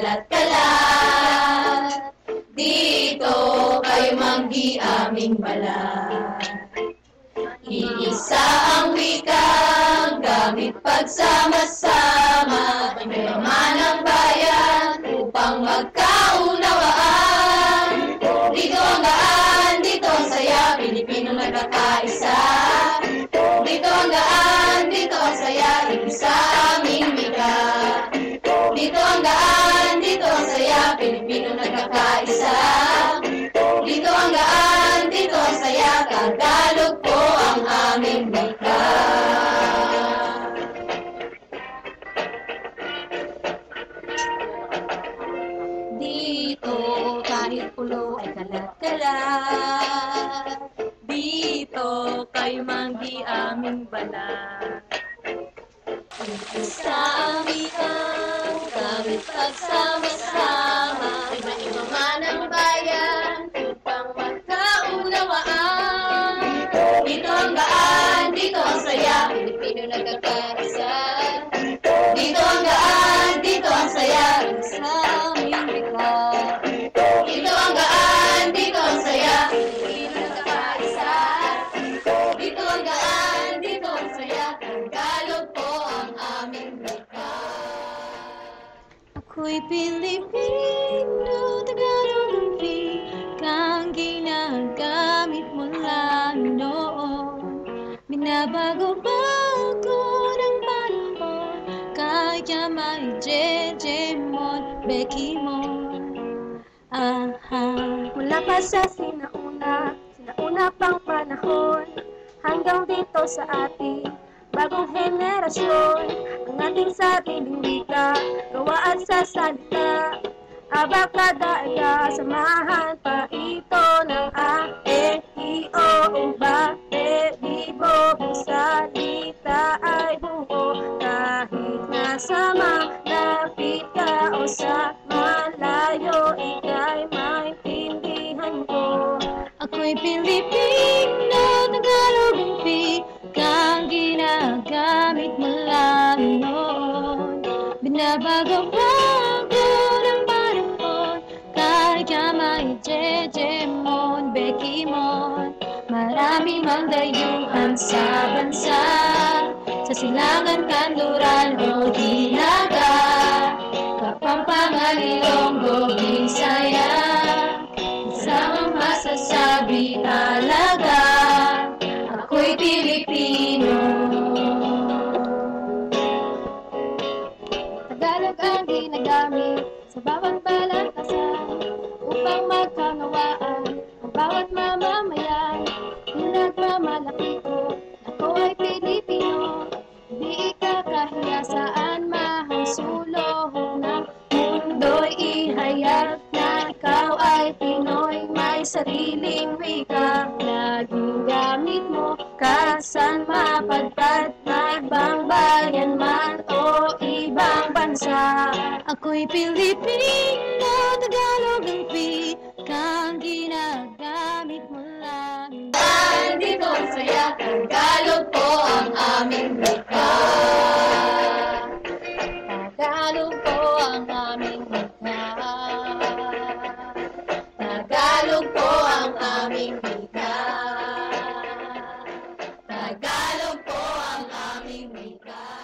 kalat-kalat. Dito kayo manggi aming balat. Iisa ang wikang gamit pagsama-sama, ibaman ang bayan upang magkaunawaan. Dito ang gaan, dito ang saya, Pilipino nagkakaisa. Dito ang gaan, dito ang saya, isa aming wika. Dito ang gaan, dito ang saya, Pilipino nagkakaisa. Dito ang gaan, dito ang saya, Tagalog po ang aming wika. Dito kahit pulo ay kalat-kalat. Dito kayo manggi aming balat. Isa ang wikang gamit pagsama-sama, iba-iba man ang bayan upang magkaunawaan. Dito ang gaan, dito ang saya, Pilipino nagkakaisa. Dito ang gaan, dito ang saya, sa aming wika. Dito ang gaan, dito ang saya, Pilipino nagkakaisa. Dito ang gaan, dito ang saya, Tagalog po ang aming wika. Ako'y Pilipino, Tagalog ang wikang ginagamit mula noon. Binabago-bago ng panahon, kaya may Jejemon, Bekimon. Mula pa sa sinauna pang panahon, hanggang dito sa ating bagong henerasyon, ang ating sariling wika, gawa at sa salita, abakada-ida, samahan pa ito ng A, E, I, O, Uba, Te, Bibo, ang salita ay buo, kahit nasa malapit ka o sa malayo, ika'y maintindihan ko. Ako'y Pilipino, Tagalog ang wikang ginagamit mula noon. Binabago-bago ng panahon, kaya may Jejemon, Bekimon. Marami mang dayuhan sa bansa, sa silangan, kanluran o Dinaga, Kapampangan, Ilonggo, Bisaya. Isamang masasabi talaga, ako'y Pilipino. Tagalog ang ginagamit sa bawat balantasan upang magkaunawaan ang bawat mamamayan. Pinagmamalaki ko, ako ay Pilipino, di ikakahiya saan mahangsulong ng mundo'y ihayag na ikaw ay Pinoy, may sariling wika. Laging gamit mo kasan mapadpad, na ibang bayan man o ibang bansa. Ako'y Pilipino, Tagalog ang wikang ginagamit mula noon. Dito ang saya, Tagalog po ang aming wika. Tagalog po ang aming wika. Tagalog po ang aming wika. Tagalog po ang aming wika.